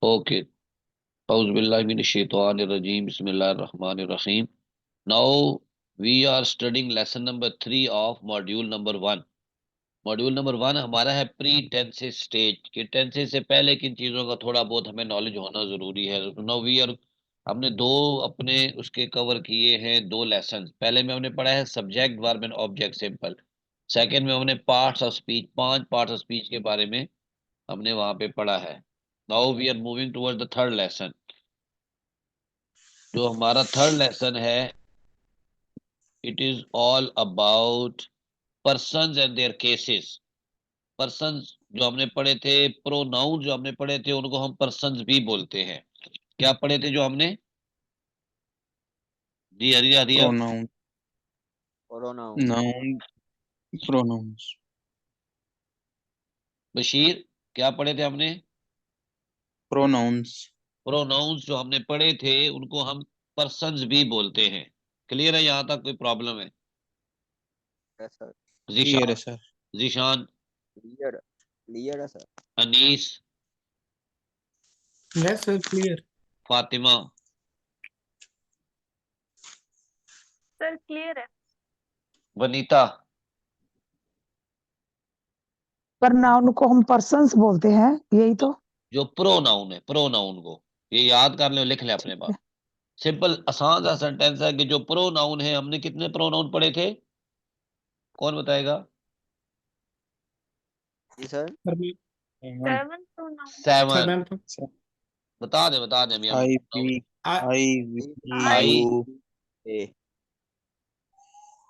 Okay. Auzubillahi minash shaitanir rajim. Bismillahir rahmanir rahim. Now we are studying lesson number 3 of module number 1. Module number 1 हमारा है pre tenses stage के tenses से पहले किन चीजों का थोड़ा बहुत हमें नॉलेज होना जरूरी है। नाउ वी आर हमने दो अपने उसके कवर किए हैं, दो लेसन। पहले में हमने पढ़ा है subject verb and object simple. Second में हमने parts of speech, 5 parts of speech के बारे में हमने वहां पे पढ़ा है। Now we are moving toward the third lesson. जो हमारा थर्ड लेसन है, it is all about persons and their cases. Persons जो हमने पढ़े थे, प्रोनाउन जो हमने पढ़े थे उनको हम पर्सन्स भी बोलते हैं। क्या पढ़े थे जो हमने? जी हरिया हरिया। Pronoun, pronoun, noun, pronouns, Bashir, क्या पढ़े थे हमने? प्रोनाउंस। प्रोनाउंस जो हमने पढ़े थे उनको हम पर्सन्स भी बोलते हैं। क्लियर है? यहाँ तक कोई प्रॉब्लम है? Yes sir. क्लियर है Zeeshan, sir. Zeeshan, clear, clear है sir. Anees, yes sir, clear. Fatima, sir clear है। वनीता। पर नाउन को हम पर्सन्स बोलते हैं, यही तो। जो प्रोनाउन है, प्रोनाउन को ये याद कर ले, लिख ले अपने ठीक पास। है। सिंपल आसान सा सेंटेंस है कि जो प्रोनाउन है, हमने कितने प्रोनाउन पढ़े थे? कौन बताएगा? जी सर। Seven pronoun. 7। सेवन। बता दे अभी हम। I we, I we, I, you, a,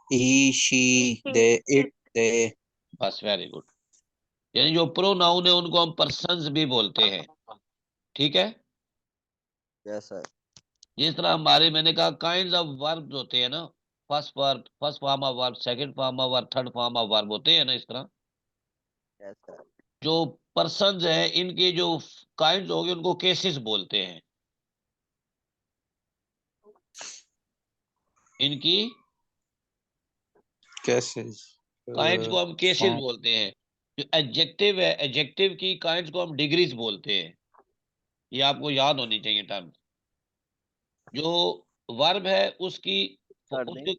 he, she, they, it, they. बस वेरी गुड। यानी जो प्रोनाउन है उनको हम पर्सन्स भी बोलते हैं। ठीक है? Yes sir. जिस तरह हमारे, मैंने कहा काइंड्स ऑफ वर्ब्स होते हैं ना, first verb, first form of verb, second form of verb, third form of verb होते हैं ना, इस तरह यस सर। जो पर्सन्स है इनके जो काइंड्स होंगे उनको केसेस बोलते हैं। इनकी कैसे? काइंड्स को हम केसेस फॉर्म। बोलते हैं। जो एडजेक्टिव है, एडजेक्टिव की काइंड्स को हम डिग्रीज बोलते हैं। ये आपको याद होनी चाहिए टर्म। जो वर्ब है उसकी, कर दें। उसके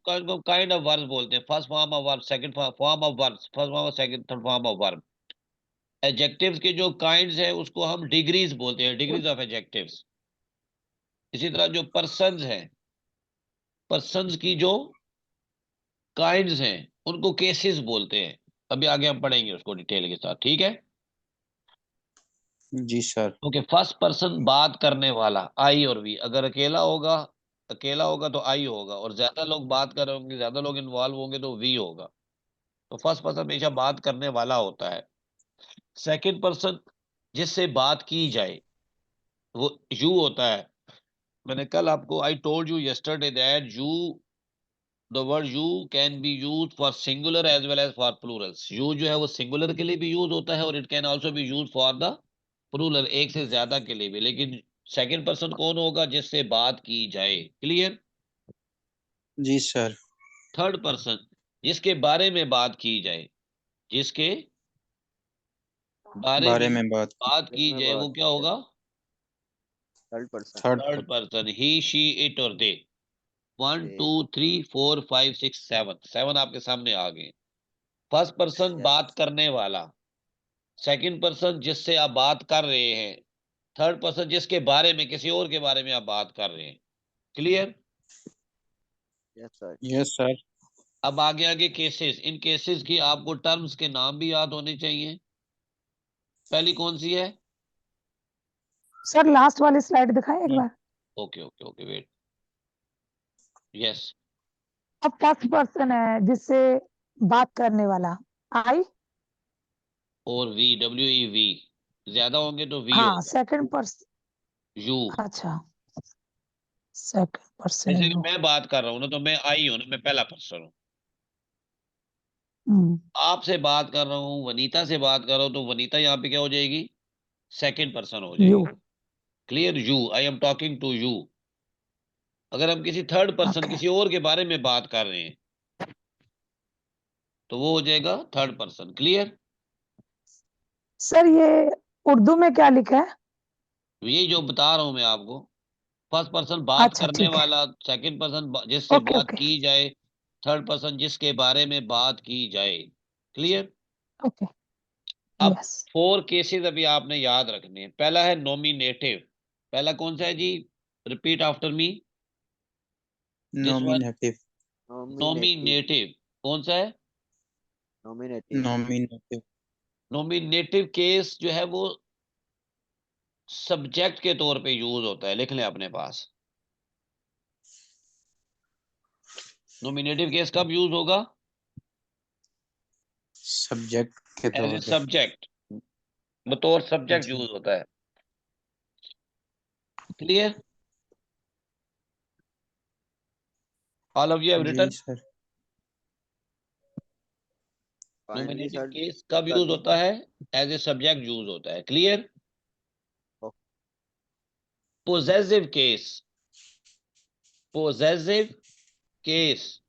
काइंड ऑफ वर्ब बोलते हैं। First form of verb, second form of verb, first form of, second, third form of verb. Adjectives के जो काइंड्स है उसको हम डिग्रीज बोलते हैं, डिग्रीज ऑफ एडजेक्टिव्स। इसी तरह जो पर्सन्स हैं, पर्सन्स की जो काइंड्स हैं उनको केसेस बोलते हैं। अभी आगे हम पढ़ेंगे उसको डिटेल के साथ। ठीक है? जी सर। ओके। फर्स्ट पर्सन बात करने वाला, आई और वी। अगर अकेला होगा तो आई होगा, और ज्यादा लोग बात कर रहे होंगे, ज्यादा लोग इन्वॉल्व होंगे तो वी होगा। तो फर्स्ट पर्सन हमेशा बात करने वाला होता है। सेकंड पर्सन जिससे बात की जाए वो यू होता है। मैंने कल आपको, I told you yesterday that you, the word you can be use for singular as well as for plurals. You जो है वो सिंगुलर के लिए भी यूज होता है और it can also be use for the plural, एक से ज्यादा के लिए भी। लेकिन सेकंड पर्सन कौन होगा? जिससे बात की जाए। क्लियर? जी सर। थर्ड पर्सन जिसके बारे में बात की जाए, जिसके बारे बारे में में बात की। बात की में जाए, वो बात क्या होगा? Third person. Third third person, he, she, it और दे। 1 ए, 2 3 4 5 6 7, 7 आपके सामने आ गए। First person yes. बात करने वाला, सेकंड पर्सन जिससे आप बात कर रहे हैं, थर्ड पर्सन जिसके बारे में, किसी और के बारे में आप बात कर रहे हैं। Clear? Yes sir. Yes sir. अब आगे आगे केसेस। इन केसेस की आपको टर्म्स के नाम भी याद होने चाहिए। पहली कौन सी है? सर लास्ट वाली स्लाइड दिखाएं एक बार। Okay okay okay, wait. Yes. अब फर्स्ट पर्सन है जिससे बात करने वाला, आई। और वी, डब्ल्यू ई वी। ज्यादा होंगे तो वी हाँ, होगा। Second person. यू। अच्छा, सेकंड पर्सन जैसे कि यू। मैं बात कर रहा हूँ ना तो मैं आई हूँ ना, मैं पहला पर्सन हूँ। हम्म, आपसे बात कर रहा हूँ, वनीता से बात कर रहा हूँ, तो वनीता यहाँ पे क्या हो जाएगी? सेकंड पर्सन हो यू। जाएगी। Clear? You, I am talking to you. अगर हम किसी थर्ड पर्सन, ओके किसी और के बारे में बात कर रहे हैं तो वो हो जाएगा थर्ड पर्सन। क्लियर? सर, ये उर्दू में क्या लिखा है? यही जो बता रहा हूं मैं आपको। फर्स्ट पर्सन बात अच्छा करने ठीक है। वाला, सेकंड पर्सन जिससे ओके बात ओके की जाए, थर्ड पर्सन जिसके बारे में बात की जाए। क्लियर? ओके। अब यस। 4 केसेस अभी आपने याद रखने हैं। पहला है नॉमिनेटिव। पहला कौन सा है जी? Repeat after me. This one. Nominative. Nominative. Nominative कौन सा है? Nominative. नॉमिनेटिव। नॉमिनेटिव केस जो है वो सब्जेक्ट के तौर पे यूज होता है। लिख लें अपने पास। नॉमिनेटिव केस कब यूज होगा? सब्जेक्ट के एज ए तौर पे। सब्जेक्ट, बतौर सब्जेक्ट जी। यूज होता है। Clear? All of you have जी written. Sir. Finally, nominative sir. Case कब Sir. यूज होता है? एज ए सब्जेक्ट यूज होता है। Clear? Okay. Possessive case. Possessive case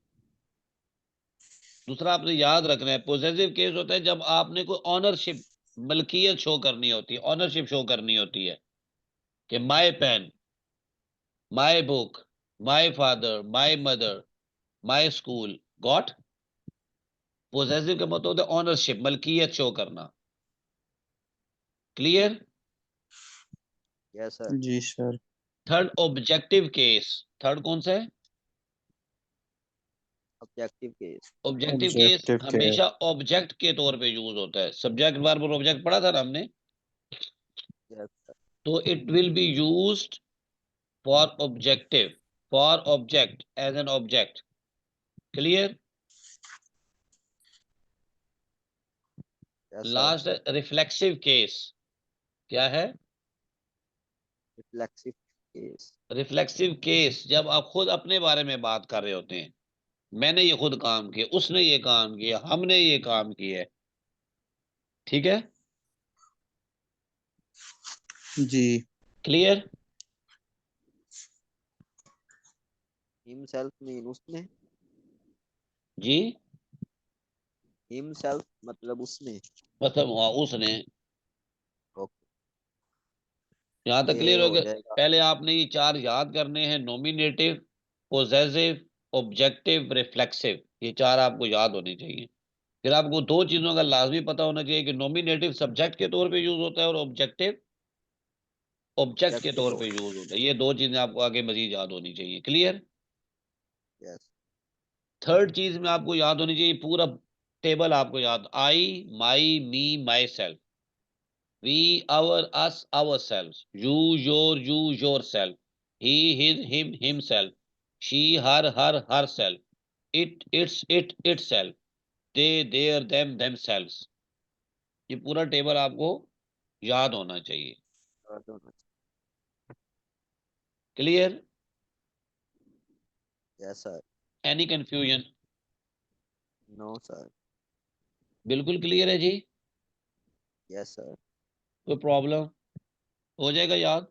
दूसरा आपने याद रखना है। पोजेसिव केस होता है जब आपने कोई ऑनरशिप, मलकियत शो करनी होती है, ऑनरशिप शो करनी होती है कि my pen, my book, my father, my mother, my school got. Possessive का मतलब होता है ऑनरशिप, मलकियत शो करना। क्लियर? Yes, sir. जी sir. Third objective case. Third कौन सा है? Objective case. Objective case objective के। हमेशा ऑब्जेक्ट के तौर पे यूज होता है। सब्जेक्ट वर्ब ऑब्जेक्ट पढ़ा था ना हमने। Yes, sir. तो it will be used for objective, for object, as an object. Clear? Yes, sir. Last reflexive case. क्या है? Reflexive case. रिफ्लेक्सिव केस जब आप खुद अपने बारे में बात कर रहे होते हैं। मैंने ये खुद काम किया, उसने ये काम किया, हमने ये काम किया है। ठीक है? जी। क्लियर? Himself mean उसने. जी, Himself मतलब उसने. मतलब हाँ, उसने। Okay. यहां तक ये क्लियर हो हो गया? जाएगा. पहले आपने ये 4 याद करने हैं। Nominative, possessive, objective, reflexive. ये 4 आपको याद होने चाहिए। फिर आपको 2 चीजों का लाजमी पता होना चाहिए कि नॉमिनेटिव सब्जेक्ट के तौर पे यूज होता है और ऑब्जेक्टिव ऑब्जेक्ट Object के के तौर तौर. पे यूज होता है। ये 2 चीजें आपको आगे मजीद याद होनी चाहिए। क्लियर? Yes. थर्ड चीज में आपको याद होनी चाहिए, पूरा टेबल आपको याद। I, my, me, myself. We, our, us, ourself. You, yourself. He, his, him, himself. She, herself. Itself. They, their, themselves. ये पूरा टेबल आपको याद होना चाहिए। दोनों. Clear? Yes, sir. Any confusion? No, sir. बिल्कुल clear है जी। Yes, sir. कोई प्रॉब्लम? हो जाएगा याद।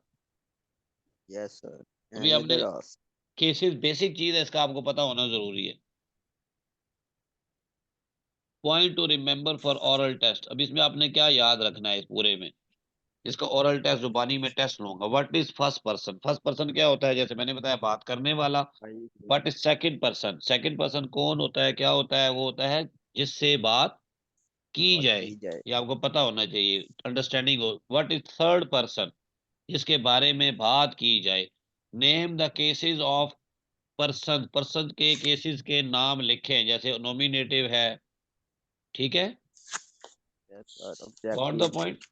Yes, sir. अभी Any हमने other ask? केसेस, बेसिक चीज है, इसका आपको पता होना जरूरी है। Point to remember for oral test. अब इसमें आपने क्या याद रखना है इस पूरे में? इसका ओरल टेस्ट जुबानी में टेस्ट लूंगा। What is first person? First person क्या होता है? जैसे मैंने बताया, बात करने वाला। I what is second person? Second person कौन होता है, क्या होता है? वो होता है जिससे बात की बात जाए। की जाए. ये आपको पता होना चाहिए, अंडरस्टैंडिंग हो। What is third person? जिसके बारे में बात की जाए। Name the cases of person. Person के केसेस के नाम लिखें। जैसे नॉमिनेटिव है। ठीक है? Yes, sir. Got the Objective, point?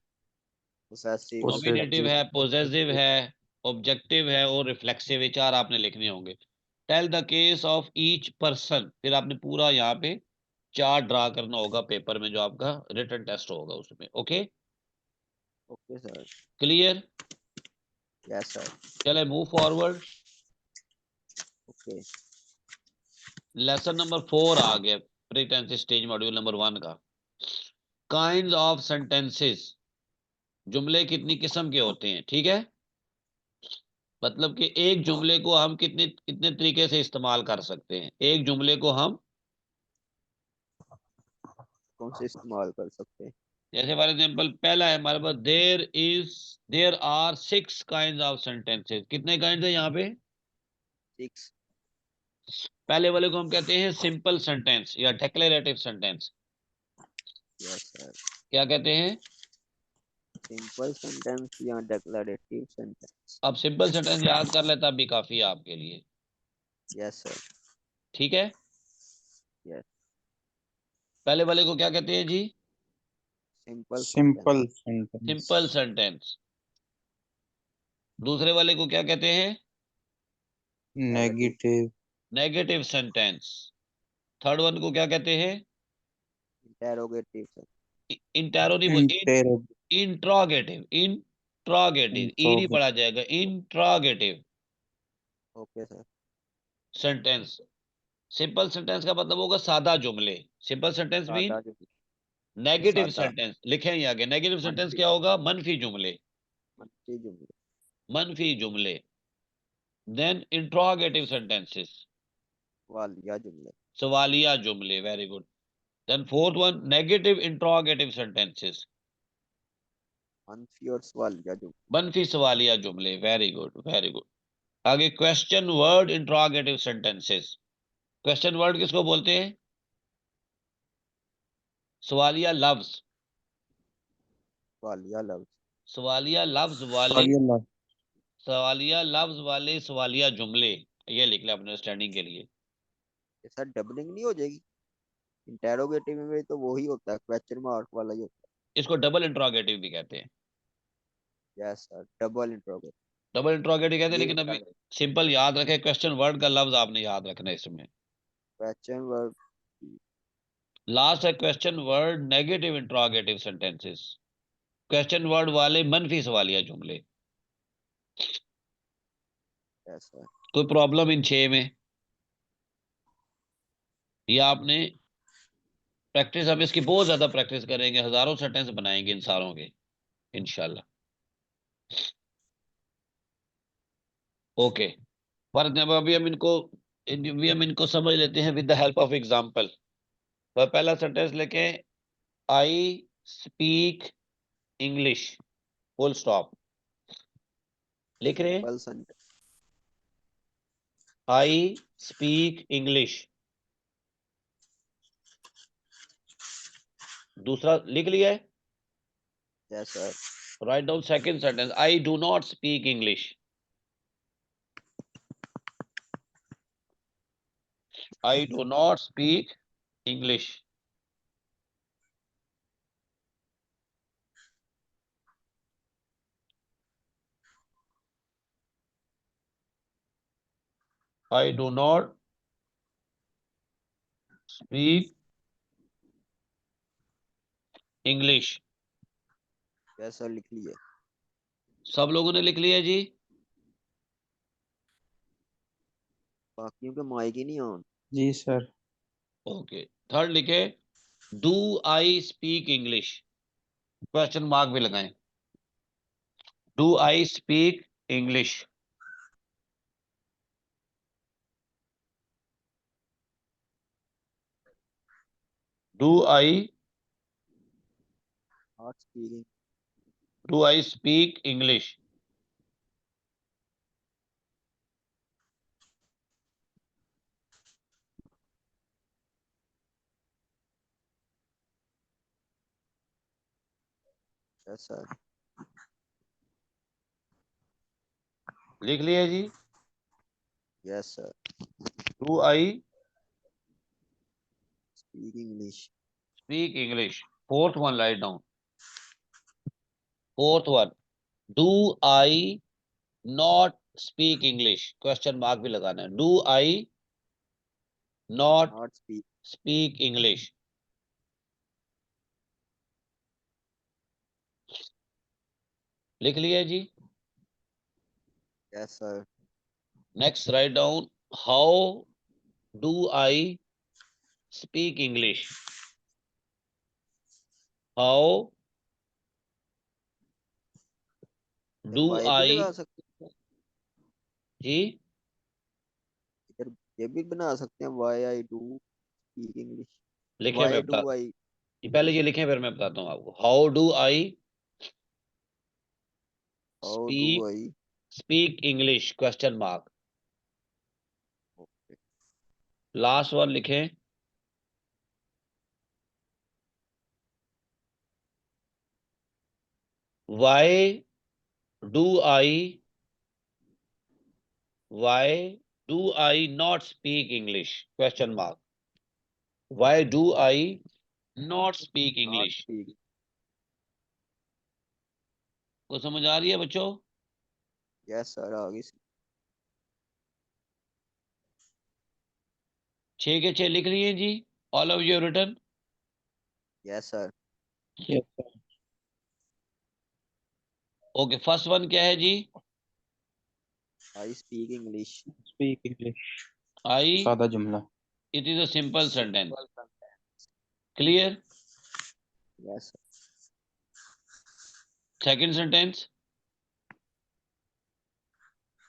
possessive, nominative possessive. है, पोजेसिव reflexive. है, ऑब्जेक्टिव है और रिफ्लेक्सिव। ये 4 आपने लिखने होंगे। Tell the case of each person. फिर आपने पूरा यहाँ पे चार्ट ड्रा करना होगा पेपर में, जो आपका रिटन टेस्ट होगा उसमें। Okay? Okay, sir. Clear? Yes, sir. चले move forward. Okay. Lesson number 4 आ गया, प्रीटेंस स्टेज मॉड्यूल नंबर 1 का। Kind of sentences. जुमले कितनी किस्म के होते हैं? ठीक है? मतलब कि एक जुमले को हम कितने कितने तरीके से इस्तेमाल कर सकते हैं। एक जुमले को हम कौन से इस्तेमाल कर सकते हैं? जैसे फॉर एग्जाम्पल पहला है हमारे पास, there are 6 kind of sentences. कितने काइंड है यहाँ पे? 6। पहले वाले को हम कहते हैं सिंपल सेंटेंस या डिक्लेरेटिव सेंटेंस। Yes sir. क्या कहते हैं? सिंपल सेंटेंस या डिक्लेरेटिव सेंटेंस। अब सिंपल सेंटेंस याद कर लेता भी काफी है आपके लिए। Yes sir. ठीक है, यस। पहले वाले को क्या कहते हैं जी? Simple simple sentence. Simple sentence. दूसरे वाले को क्या कहते हैं? Negative. Negative sentence. Third one को क्या कहते हैं? Interrogative sir. इंटैरो नहीं, इंटेरो इंट्रोगेटिव। इंट्रोगेटिव ई नहीं पढ़ा जाएगा, interrogative okay sir. Sentence. Simple sentence का मतलब होगा सादा जुमले। सिंपल सेंटेंस मीन सादा जो नेगेटिव सादा सेंटेंस। लिखे हैं आगे, नेगेटिव सेंटेंस मनफी क्या होगा? मनफी जुमले। मनफी जुमले। मनफी जुमले। देन इंट्रोगेटिव सेंटेंसेस, वालिया जुमले। सवालिया जुमले। Very good. Then fourth one, negative interrogative sentences, मनफी और सवालिया जुमले। मनफी सवालिया जुमले। Very good, very good. आगे question word interrogative sentences. Question word किसको बोलते हैं? सवालिया लफ्ज। वालिया लफ्ज। सवालिया लफ्ज वाले, सवालिया लफ्ज वाले सवालिया जुमले। ये लिख ले अपने अंडरस्टैंडिंग के लिए। ये सर डबलिंग नहीं हो जाएगी? इंटेरोगेटिव में तो वही होता है, क्वेश्चन मार्क वाला ही होता इसको डबल इंट्रोगेटिव भी कहते हैं। है। Yes sir, double interrogative. Double interrogative कहते हैं, ये लेकिन लिखा अभी है सिंपल याद रखे, क्वेश्चन वर्ड का लफ्ज आपने याद रखना है इसमें। Question word. लास्ट है question word negative interrogative sentences. Question word वाले मनफी सवालिया जुमले। Yes sir. कोई प्रॉब्लम इन 6 में? या आपने प्रैक्टिस, हम इसकी बहुत ज्यादा प्रैक्टिस करेंगे, हजारों सेंटेंस बनाएंगे इन सारों के इंशाल्लाह। ओके, फॉर एग्जाम्पल अभी हम इनको समझ लेते हैं with the help of example. तो पहला सेंटेंस लेके, आई स्पीक इंग्लिश, फुल स्टॉप। लिख रहे हैं, सिंपल सेंटेंस। आई स्पीक इंग्लिश। दूसरा लिख लिया है? Yes sir. Write down second sentence, I do not speak English. I do not speak English. I do not speak English. Yes sir, लिख लिए। सब लोगों ने लिख लिया जी? बाकियों के माइक ही नहीं ऑन। जी सर। ओके, थर्ड लिखे, do I speak English, question mark भी लगाएं। Do I speak English. Do I not speaking. Do I speak English. Yes sir. लिख लिया जी? Yes sir. Do I speak English. Speak English. Fourth one write down. Fourth one, do I not speak English, question mark भी लगाना है। Do I not not speak. Speak English. लिख लिया जी? Yes sir. Next write down, how do I speak English. How इधर do why भी आई, लगा सकते हैं। जी इधर ये भी बना सकते हैं, why I do speak English. लिखे मैं वाई बता, डू आई। पहले ये लिखें फिर मैं बताता हूँ आपको। How do I how do speak I speak English question mark. Last one लिखें। Why do I why do I not speak English question mark. Why do I not speak not English. Speak. को समझ आ रही है बच्चों? Yes sir, आ गई। 6 के 6 लिख लिए जी। All of you return. Yes sir. Yes, sir. Okay, first one क्या है जी? I speak English. Speak English. I सादा जुमला. It is a simple sentence. Simple. Clear? Yes sir. Second sentence.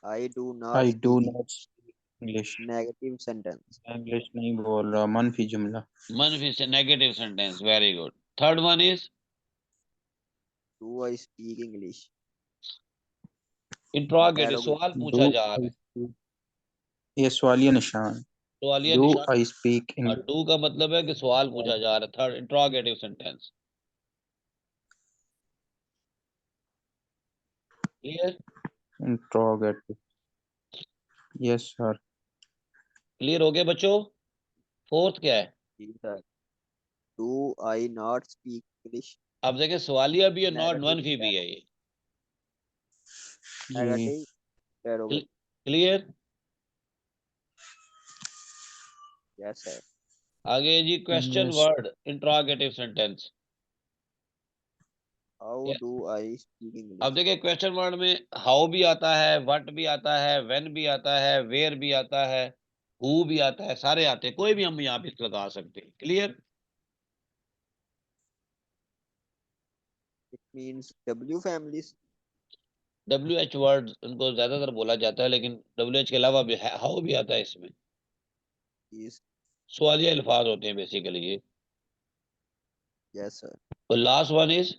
I do I not do speak not speak English. Negative sentence. English नहीं बोल रहा, मनफी जुमला. मनफी से negative sentence. Very good. Third one is do I speak English. Interrogative, सवाल पूछा Do जा रहा I है। speak? ये सवालिया निशान. सवालिया Do निशान। I speak और English? डू का मतलब है कि सवाल पूछा जा रहा है। Third interrogative sentence. Clear? Interrogative. Yes, sir. Clear हो गया बच्चों? फोर्थ क्या है? जी sir. Do I not speak English. अब देखें, सवालिया भी है, नॉट नेगेटिव मनफी भी है ये। जी. Negative interrogative. Clear? Yes sir. आगे जी question Yes. Word interrogative sentence. How do I speak अब इंग्लिश। देखिए, क्वेश्चन वर्ड में हाउ भी आता है, व्हाट भी आता है, व्हेन भी आता है, वेयर भी आता है, हु भी आता है, सारे आते हैं। कोई भी हम यहाँ पे लगा सकते हैं। Clear? It means W families. WH word उनको ज्यादातर बोला जाता है, लेकिन WH के अलावा भी हाउ भी आता है इसमें। इज। सवालिया अल्फाज होते हैं बेसिकली ये। Yes sir. और last one is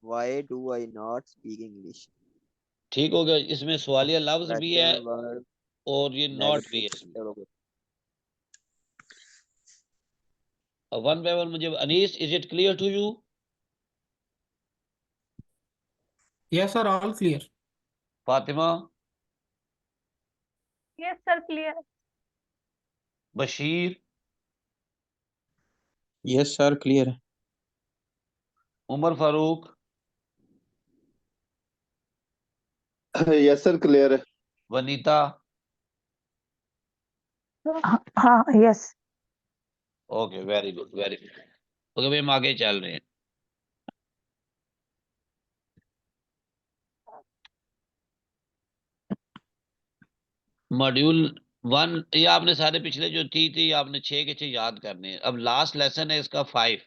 why do I not speak English. ठीक हो गया। इसमें सवालिया लफ्ज भी है क्वेश्चन वर्ड और ये नॉट भी नेगेटिव है इसमें। इंटेरोगेटिव। वन बाय वन मुझे, Anees, is it clear to you? Yes, sir, all clear. Fatima, yes sir, clear. Bashir, Yes, sir. Clear. Umar Farooq, yes sir, clear है। वनीता। हाँ yes. Okay, very good, very good. Okay भाई, हम आगे चल रहे हैं। मॉड्यूल 1 ये आपने सारे पिछले जो थी आपने 6 के 6 याद करने हैं। अब लास्ट लेसन है इसका 5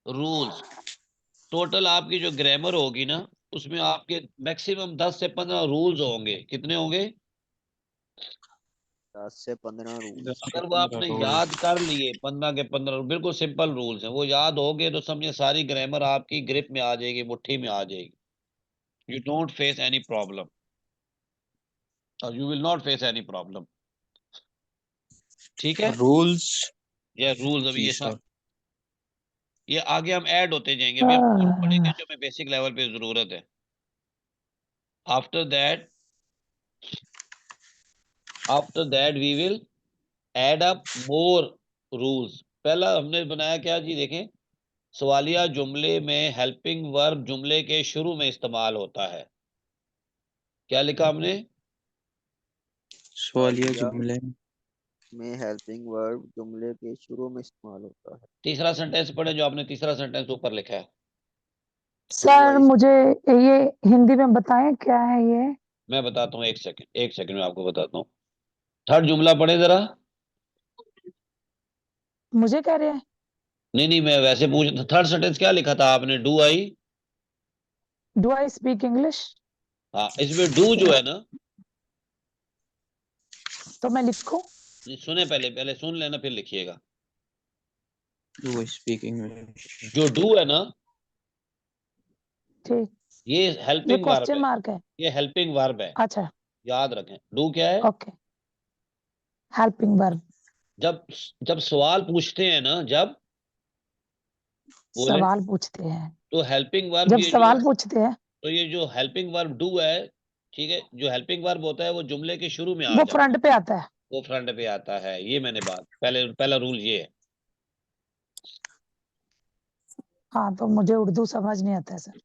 रूल्स। टोटल आपकी जो ग्रामर होगी ना, उसमें आपके मैक्सिमम 10 से 15 रूल्स होंगे। कितने होंगे? 10 से 15 10 रूल्स। से अगर वो 15 आपने रोज. याद कर लिए 15 के 15 बिल्कुल सिंपल रूल्स हैं, वो याद हो गए तो समझे सारी ग्रामर आपकी ग्रिप में आ जाएगी, मुट्ठी में आ जाएगी। You don't face any problem, और you will not face any problem. ठीक है? Rules. ये रूल्स अभी जी ये सर. सब ये आगे हम ऐड होते जाएंगे। अभी हम वो पढ़ेंगे जो हमें बेसिक लेवल पे जरूरत है। After that we will add up more rules. पहला हमने बनाया क्या जी? देखें, सवालिया जुमले में हेल्पिंग वर्ब जुमले के शुरू में इस्तेमाल होता है। क्या लिखा हमने? सवालिया सवालिया जुमले. में हेल्पिंग वर्ब जुमले के शुरू में इस्तेमाल होता है। तीसरा सेंटेंस पढ़े, जो आपने तीसरा सेंटेंस ऊपर लिखा है। डू सर आई मुझे ये हिंदी में बताएं क्या है ये। मैं बताता हूँ, एक सेकंड में आपको बताता हूँ। थर्ड जुमला पढ़े जरा। मुझे कह रहे हैं नहीं, मैं वैसे पूछ, थर्ड सेंटेंस क्या लिखा था आपने? Do I. Do I speak English, हाँ, इसमें डू जो है ना, तो मैं लिखूं? सुने, पहले पहले सुन लेना फिर लिखिएगा। Do speak English. जो डू है ना, ठीक, ये ये हेल्पिंग वर्ब क्वेश्चन है, मार्क है। ये हेल्पिंग वर्ब है, अच्छा, याद रखें। डू क्या है? ओके, हेल्पिंग वर्ब, जब जब सवाल पूछते हैं ना, जब बोले सवाल पूछते हैं, तो हेल्पिंग वर्ब, जब ये जो, सवाल पूछते हैं तो ये जो हेल्पिंग वर्ब डू है, ठीक है, जो हेल्पिंग वर्ब होता है वो जुमले के शुरू में आ वो जाता है, फ्रंट पे आता है। वो फ्रंट पे आता है। ये मैंने बात, पहला रूल ये है। हाँ, तो मुझे उर्दू समझ नहीं आता है सर।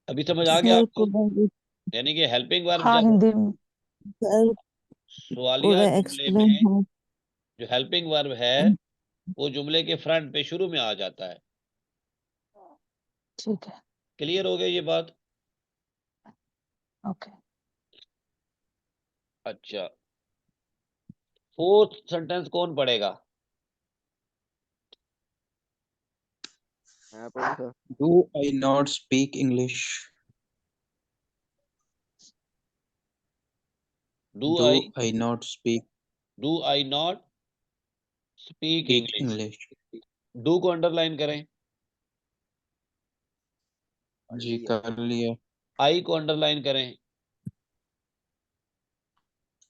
अभी समझ आ गया सर आपको? could यानी कि हेल्पिंग वर्ब हाँ, जब हिंदी में। sir सवालिया जुमले explain में how जो हेल्पिंग वर्ब है वो जुमले के फ्रंट पे शुरू में आ जाता है। ठीक है, क्लियर हो गया ये बात? ओके। अच्छा, फोर्थ सेंटेंस कौन पढ़ेगा? मैं पढ़ूं sir? Do I not speak English? Do Do I I not speak not speak English. English? Do को अंडरलाइन करें, जी लिया। कर लिया। आई को अंडरलाइन करें,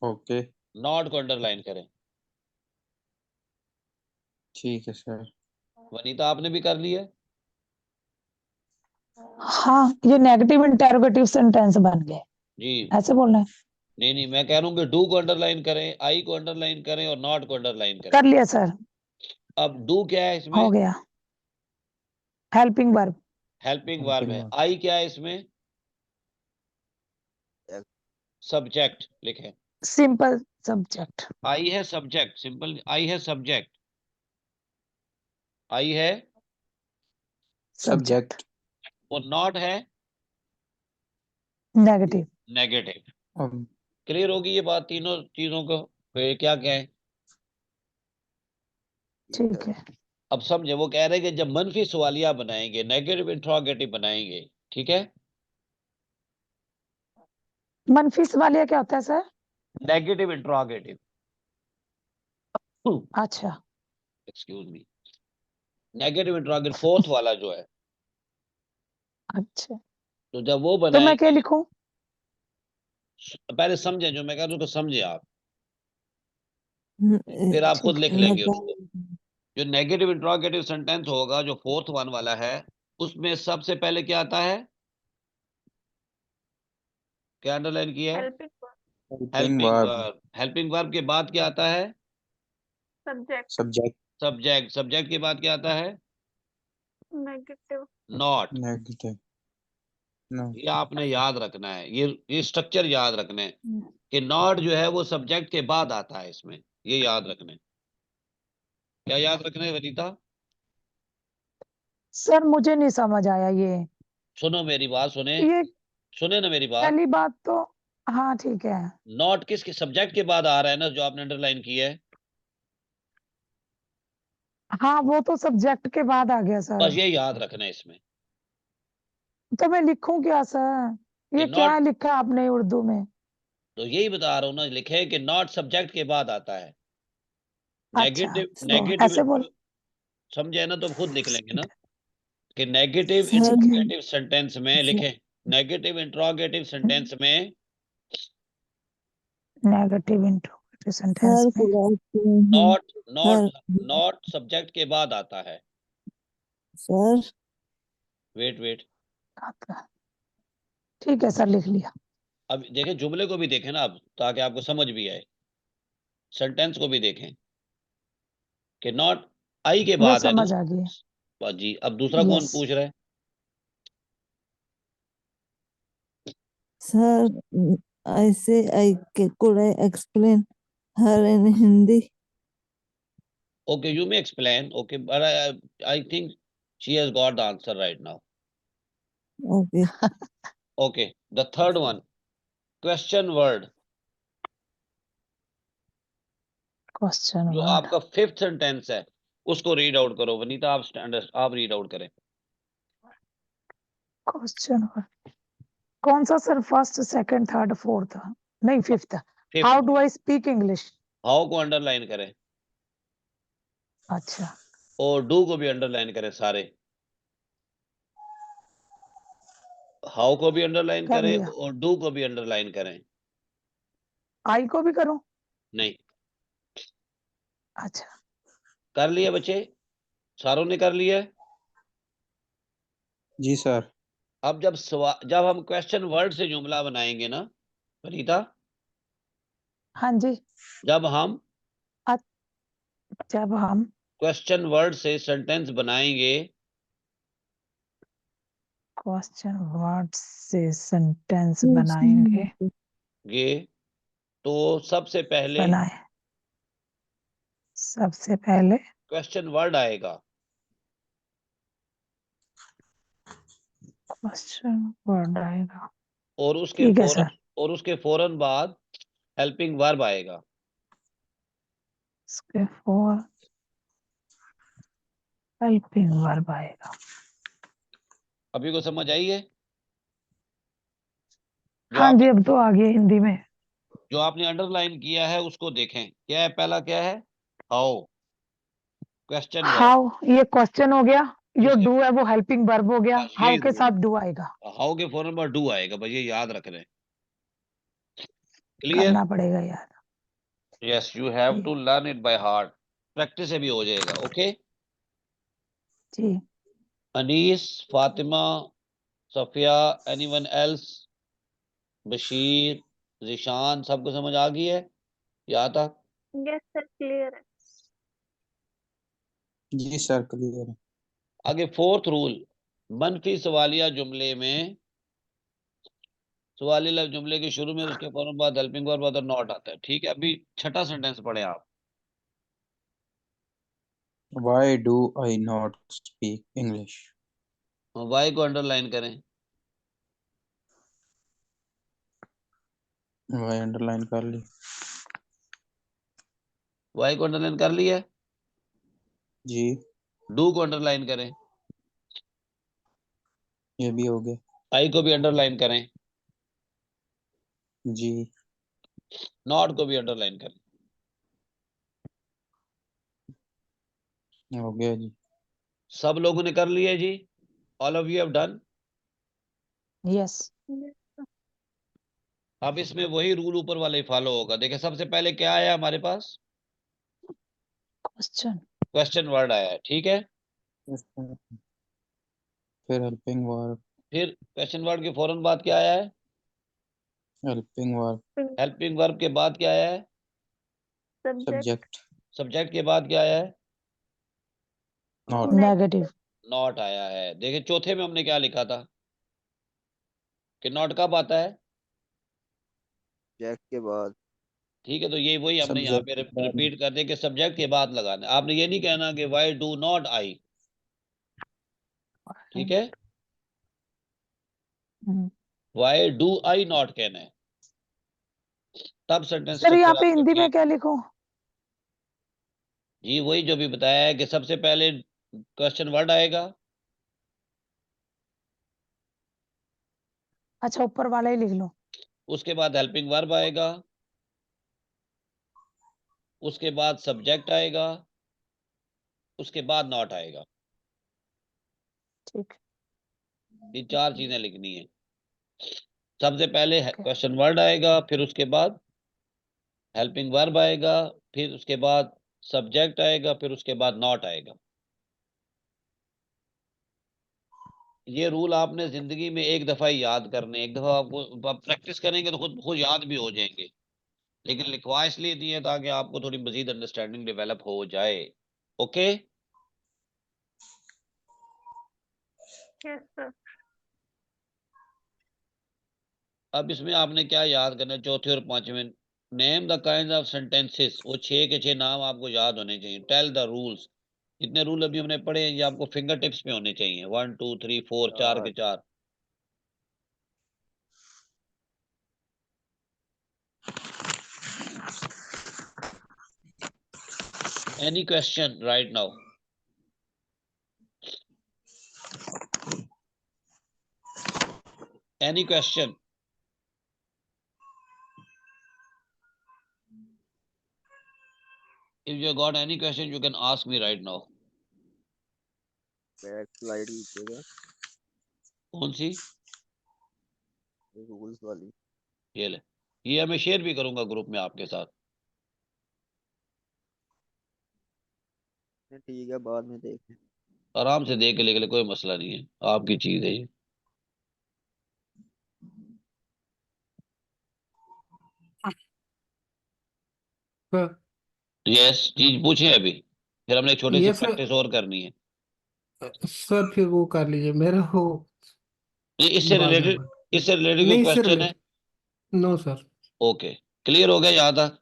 ओके, नॉट को अंडरलाइन करें। ठीक है सर। वनीता आपने भी कर लिया? हाँ, ये नेगेटिव इंटेरोगेटिव सेंटेंस बन गए, जी ऐसे बोलना है। नहीं, मैं कह रहा हूँ कि डू को अंडरलाइन करें, आई को अंडरलाइन करें और नॉट को अंडरलाइन करें। कर लिया सर, अब डू क्या है इसमें? हो गया, हेल्पिंग वर्ब, हेल्पिंग वर्ब है। आई क्या है इसमें? सब्जेक्ट लिखें। सिंपल सब्जेक्ट, आई है सब्जेक्ट, सिंपल आई है सब्जेक्ट, आई है सब्जेक्ट, सब्जेक्ट। और नॉट है नेगेटिव, नेगेटिव। अब क्लियर होगी ये बात तीनों चीजों को? फिर क्या कहें? ठीक है। अब समझे, वो कह रहे हैं कि जब मनफी सवालिया बनाएंगे, नेगेटिव इंट्रोगेटिव बनाएंगे, ठीक है, मनफी सवालिया क्या होता है सर? नेगेटिव इंट्रोगेटिव, अच्छा, excuse me, negative interrogative fourth वाला जो है, अच्छा, तो जब वो तो मैं क्या बनाएंगे, लिखूं? पहले समझे, जो मैं कह रहा हूं उसको समझे आप, फिर आप खुद ठीक लिख है लेंगे उसको। जो नेगेटिव इंट्रोगेटिव सेंटेंस होगा, जो फोर्थ वन वाला है, उसमें सबसे पहले क्या आता है? क्या अंडरलाइन किया है? Helping verb, helping helping verb. Verb. Helping verb के बाद क्या आता है? Subject, subject. सब्जेक्ट। सब्जेक्ट के बाद क्या आता है? Negative, not. नेगेटिव। नो। ये आपने याद रखना है, ये स्ट्रक्चर याद रखना है कि नॉट जो है वो सब्जेक्ट के बाद आता है इसमें, ये याद रखना है। क्या याद रखना है वनीता? सर मुझे नहीं समझ आया ये सुनो मेरी बात, ये सुने ना मेरी बात। पहली बात तो, हाँ ठीक है, नॉट किसके, सब्जेक्ट के बाद आ रहा है ना, जो आपने अंडरलाइन किया है। हाँ वो तो सब्जेक्ट के बाद आ गया बस सर। ये याद रखना है इसमें तो मैं लिखूं क्या सर? कि ये क्या नॉट, लिखा आपने उर्दू में? तो यही बता रहा हूँ ना, लिखे कि नॉट सब्जेक्ट के बाद आता है। अच्छा, नेगेटिव, तो ऐसे बोल, समझे ना, तो अब खुद लिख लेंगे ना ठीक कि नेगेटिव सर ठीक है, इंट्रोगेटिव सेंटेंस में लिखें, नेगेटिव इंट्रोगेटिव सेंटेंस में नेगेटिव इंट्रोगेटिव सेंटेंस सर में could I explain how not not sir not subject के बाद आता है। सर वेट, आता है। ठीक है सर, लिख लिया। अब देखें, जुमले को भी देखें ना अब, ताकि आपको समझ भी आए, सेंटेंस को भी देखें कि नॉट आई के वो बाद है ना। समझ आ गई। बस जी, अब दूसरा कौन यस, पूछ रहा है? Sir I say could I explain her in Hindi? Okay, you may explain. Okay, but I think she has got the answer right now. Okay. Okay, the third one, question word, question जो word, आपका fifth sentence है, उसको read out करो। वनीता आप आप read out करें। Question word कौन सा sir? First, second, third, fourth, नहीं fifth. Fifth, how do I speak English? How को अंडरलाइन करें। अच्छा, और डू को भी अंडरलाइन करें सारे। हाउ को भी अंडरलाइन कर करें लिया। और डू को भी अंडरलाइन करें। आई को भी करूं? नहीं, अच्छा, कर लिया बच्चे, सारों ने कर लिया। जी सर। अब जब हम क्वेश्चन वर्ड से जुमला बनाएंगे ना वनीता, हाँ जी, जब हम जब हम क्वेश्चन वर्ड से सेंटेंस बनाएंगे, क्वेश्चन वर्ड से सेंटेंस बनाएंगे, तो सबसे पहले बनाए, सबसे पहले क्वेश्चन वर्ड आएगा। क्वेश्चन वर्ड आएगा। और उसके ठीक है फौरन सर। और उसके फौरन बाद हेल्पिंग वर्ब आएगा। इसके फॉर हेल्पिंग वर्ब आएगा। अभी को समझ आई है? हाँ जी, अब तो आ गया हिंदी में। जो आपने अंडरलाइन किया है उसको देखें, क्या है? पहला क्या है? How, question verb. हाउ, ये क्वेश्चन हो गया, जो उसके डू है वो हेल्पिंग वर्ब हो गया, बस हाउ यही के दो। साथ डू आएगा। हाउ के फौरन बाद डू आएगा, बस ये याद रख लें। क्लियर? करना पड़ेगा यार। यस, यू हैव जी to learn it by heart. Practice से भी हो जाएगा। ओके। जी। अनीस, फातिमा, सफिया, एनीवन एल्स, बशीर, जिशान, सबको समझ आ गई है यहाँ तक? यस सर, क्लियर है। जी सर, क्लियर है। आगे फोर्थ रूल, मनफी सवालिया जुमले में सवाली लफ्ज जुमले के शुरू में उसके फौरन बाद हेल्पिंग वर्ब अदर नॉट आता है। ठीक है, अभी छठा सेंटेंस पढ़े आप। Why do I not speak English? Why को अंडरलाइन करें। वाई अंडरलाइन कर ली। वाई को अंडरलाइन कर लिया है। जी, डू को अंडरलाइन करें। ये भी हो गया। आई को भी अंडरलाइन करें। जी, नॉट को भी अंडरलाइन करें। हो गया जी। सब लोगों ने कर लिया जी? All of you have done? Yes. Yes, अब इसमें वही रूल ऊपर वाला ही फॉलो होगा। देखिए, सबसे पहले क्या आया हमारे पास? क्वेश्चन। क्वेश्चन वर्ड आया है, ठीक है। फिर हेल्पिंग वर्ब। फिर क्वेश्चन वर्ड के फौरन बाद क्या आया है? Helping verb. हेल्पिंग वर्ब के बाद क्या आया है? सब्जेक्ट। सब्जेक्ट। सब्जेक्ट के बाद क्या आया है? नॉट। नेगेटिव। नॉट आया है। देखिए, चौथे में हमने क्या लिखा था कि नॉट कब आता है? जैक के बाद। ठीक है, तो ये वही हमने यहाँ पे सब्जेक्ट। रिपीट कर दिया कि सब्जेक्ट के बाद लगाना है। आपने ये नहीं कहना कि वाई डू नॉट आई। ठीक है, वाई डू आई नॉट कहना है, तब सेंटेंस सर यहाँ स्ट्रक्चर पे आपका हिंदी में ठीक। क्या लिखूं? जी वही जो भी बताया है कि सबसे पहले क्वेश्चन वर्ड आएगा, अच्छा, ऊपर वाला ही लिख लो। उसके बाद हेल्पिंग वर्ब आएगा, उसके बाद सब्जेक्ट आएगा, उसके बाद नॉट आएगा। ठीक। ये चार चीजें लिखनी है। सबसे पहले ओके। क्वेश्चन वर्ड आएगा, फिर उसके बाद हेल्पिंग वर्ब आएगा, फिर उसके बाद सब्जेक्ट आएगा, फिर उसके बाद नॉट आएगा। ये रूल आपने जिंदगी में एक दफा ही याद करने, एक दफा आपको आप प्रैक्टिस करेंगे तो खुद खुद याद भी हो जाएंगे। लेकिन लिखवा इसलिए दिए ताकि आपको थोड़ी मजीद अंडरस्टैंडिंग डेवलप हो जाए। ओके। Yes sir. अब इसमें आपने क्या याद करना है? चौथे और पांचवें, name the kind of sentences. वो 6 के 6 नाम आपको याद होने चाहिए। Tell the rules. जितने रूल अभी हमने पढ़े हैं ये आपको फिंगर टिप्स पे होने चाहिए। 1 2 3 4, 4 के 4। Any question right now? Any question? If you got any question, you can ask me right now. Back slide कीजिएगा कौन सी? रूल्स वाली। ये ले, ये मैं शेयर भी करूंगा ग्रुप में आपके साथ। ठीक है, बाद में देख लें। आराम से देख के लिख ले, कोई मसला नहीं है, आपकी चीज है ये। सर यस, चीज पूछे अभी, फिर हमने एक छोटी सी ये सर प्रैक्टिस और करनी है। सर फिर वो कर लीजिए मेरे को ये इससे बाद में रिलेटेड, इससे रिलेटेड कोई नहीं सर क्वेश्चन है? No sir. ओके, क्लियर हो गया यहाँ तक?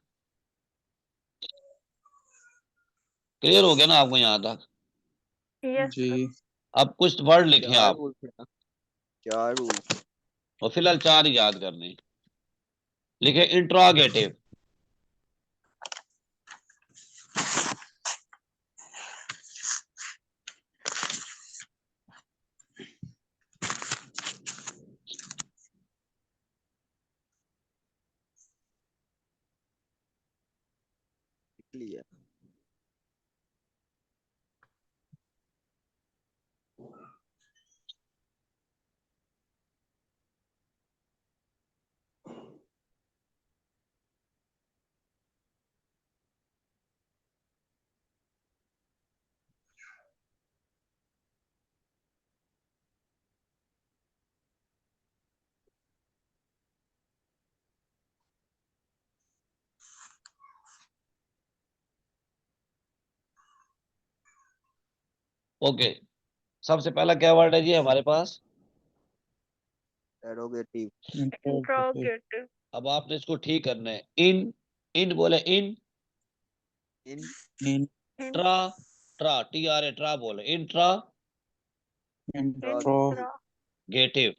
क्लियर हो गया ना आपको यहाँ तक? Yes, जी sir. अब कुछ वर्ड लिखें चार आप, रूल्स है ना, 4 रूल्स। और फिलहाल 4 ही याद करने हैं। लिखे इंट्रोगेटिव, लिया। ओके। सबसे पहला क्या वर्ड है जी हमारे पास? इंटरोगेटिव। Interrogative. अब आपने इसको ठीक करना है। इन, इन बोले इन, इन इन ट्रा, ट्रा टी आर ए ट्रा बोले, इंट्रा Interrogative. गेटिव,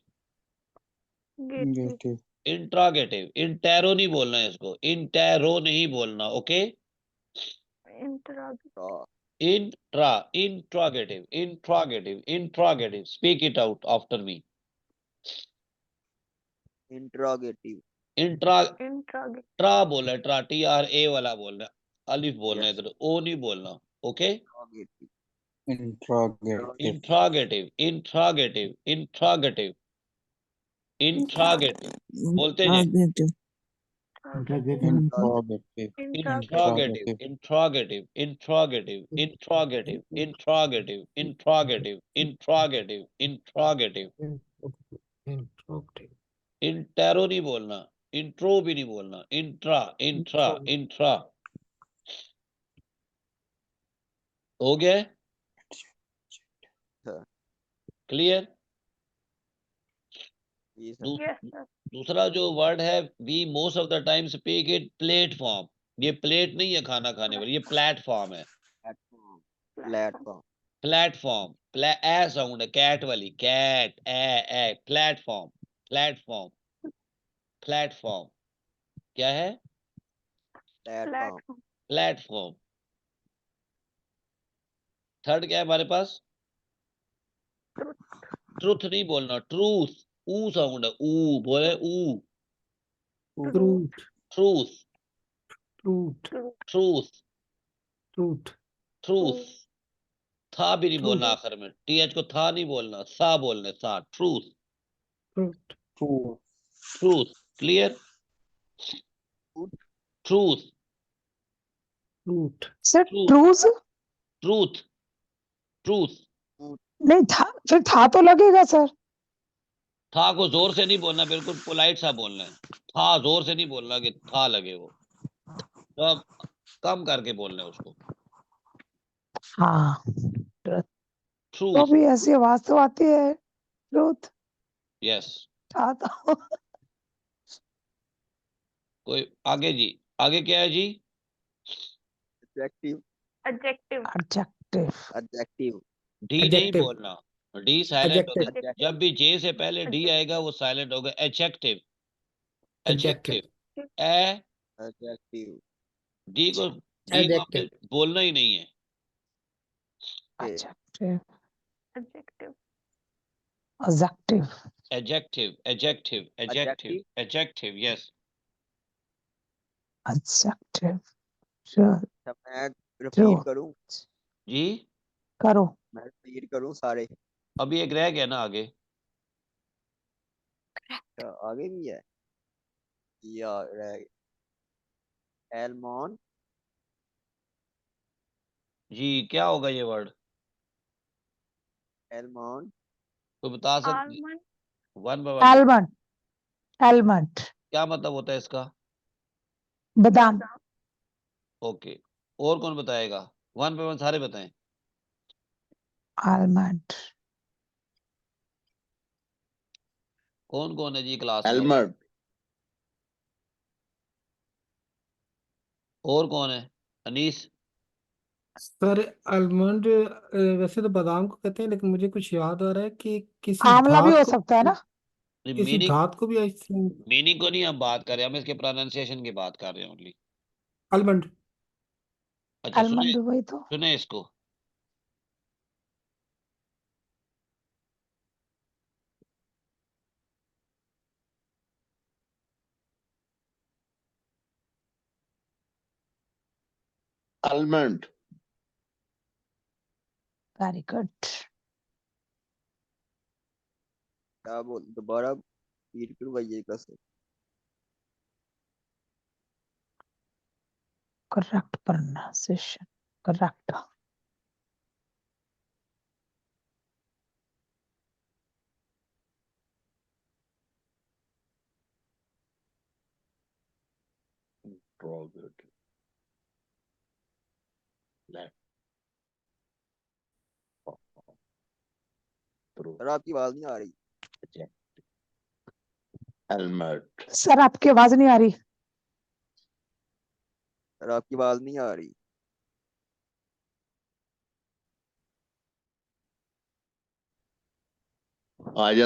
इंट्रोगेटिव इंट्रागेटिव। इंटैरो नहीं बोलना है इसको, इंटैरो नहीं बोलना, ओके? Interrogative. ट्रा इंट्रा, interrogative, interrogative, interrogative. Speak it out after me. Interrogative. इंट्रा, Interrogative. ट्रा बोलना है, ट्रा टी आर ए वाला बोलना है, अलिफ बोलना है यस, इधर, ओ नहीं बोलना, okay? Interrogative. Interrogative interrogative, interrogative, interrogative, interrogative बोलते हैं। Interrogative. Interrogative interrogative, interrogative interrogative, interrogative, interrogative, interrogative, interrogative, interrogative, interrogative. इंटैरो नहीं बोलना, इंट्रो भी नहीं बोलना, इंट्रा, इंट्रा, इंट्रा। हो गया? हाँ। क्लियर? ये सब Yes, sir. दूसरा जो वर्ड है, we most of the time speak it platform. ये प्लेट नहीं है खाना खाने वाली, ये प्लेटफॉर्म है। Platform. Platform. Platform, a sound है, कैट वाली, cat, a, platform, platform, platform. क्या है? प्लेटफॉर्म। Platform. प्लेटफॉर्म। थर्ड क्या है हमारे पास? ट्रुथ नहीं बोलना, ट्रूथ, ऊ साउंड है, ऊ बोले, ऊ, truth truth, truth truth, truth truth. था भी नहीं बोलना ट्रूथ आखिर में, टीएच को था नहीं बोलना, सा बोलने, सा, truth, truth true truth. Clear? Truth, truth sir truth, ट्रूज truth, truth. नहीं था, फिर था तो लगेगा सर। था को जोर से नहीं बोलना, बिल्कुल पोलाइट सा बोलना है। था जोर से नहीं बोलना कि था लगे वो, तो अब कम करके बोलना है उसको। हाँ, तो ट्रूथ, भी ऐसी आवाज तो आती है, ट्रूथ यस। था तो। कोई आगे जी, आगे क्या है जी? Adjective. Adjective. Adjective adjective. D नहीं एडजेक्टिव बोलना, डी साइलेंट होगा। एडजेक्टिव जब भी जे से पहले डी आएगा वो साइलेंट होगा। एडजेक्टिव, एडजेक्टिव एडजेक्टिव, ए, एडजेक्टिव। डी को, डी को आपने एडजेक्टिव बोलना ही नहीं है। Adjective Adjective. Adjective adjective, adjective, adjective, adjective. Adjective, yes. Adjective. अच्छा, मैं रिपीट ट्रू करूं? जी, करो। मैं रीड करूं सारे? अभी एक रह गया ना आगे। अच्छा, आगे भी है या रह एलमॉन? जी क्या होगा ये वर्ड? एलमॉन कोई बता सकती? Almond. One by one. Almond, almond, क्या मतलब होता है इसका? बादाम। ओके। और कौन बताएगा? वन बाय वन सारे बताएं। आलमंड, कौन कौन है जी क्लास में? एलमंड। और कौन है? अनीस। सर आलमंड वैसे तो बादाम को कहते हैं, लेकिन मुझे कुछ याद आ रहा है कि किसी आंवला भी धात हो को, सकता है ना। किसी मीनिंग, धात को भी आई थिंक। मीनिंग को नहीं हम बात कर रहे, हम इसके प्रोनाउंसिएशन की बात कर रहे हैं ओनली। आलमंड। अच्छा सुने, आलमंड वही तो। सुने इसको। आलमंड। Very good. क्या बोल, दोबारा रीड करूं भाई ये कैसे? Correct pronunciation, correct. सर आपकी आवाज नहीं आ रही। एलमंड। सर आपकी आवाज नहीं आ रही। सर आपकी आवाज नहीं आ रही। आज